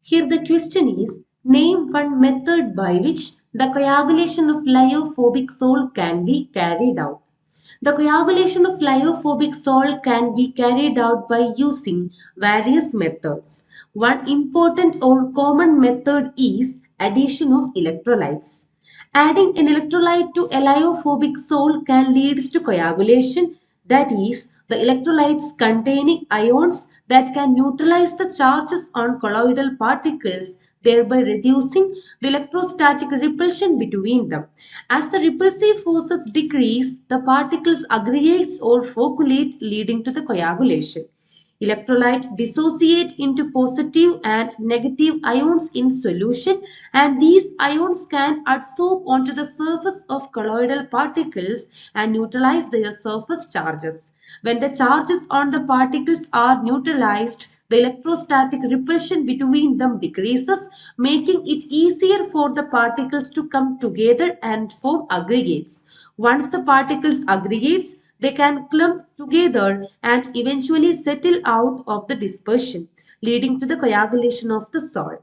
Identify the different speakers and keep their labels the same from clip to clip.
Speaker 1: Here the question is, name one method by which the coagulation of lyophobic salt can be carried out. The coagulation of lyophobic salt can be carried out by using various methods. One important or common method is addition of electrolytes. Adding an electrolyte to a lyophobic salt can lead to coagulation, that is, the electrolytes containing ions that can neutralize the charges on colloidal particles, thereby reducing the electrostatic repulsion between them. As the repulsive forces decrease, the particles aggregate or flocculate, leading to the coagulation. Electrolyte dissociate into positive and negative ions in solution, and these ions can adsorb onto the surface of colloidal particles and neutralize their surface charges. When the charges on the particles are neutralized, the electrostatic repulsion between them decreases, making it easier for the particles to come together and form aggregates. Once the particles aggregates, they can clump together and eventually settle out of the dispersion, leading to the coagulation of the salt.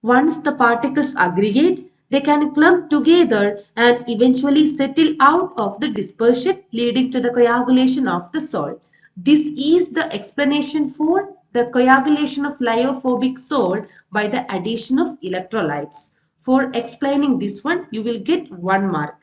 Speaker 1: Once the particles aggregate, they can clump together and eventually settle out of the dispersion, leading to the coagulation of the salt. This is the explanation for the coagulation of lyophobic salt by the addition of electrolytes. For explaining this one, you will get 1 mark.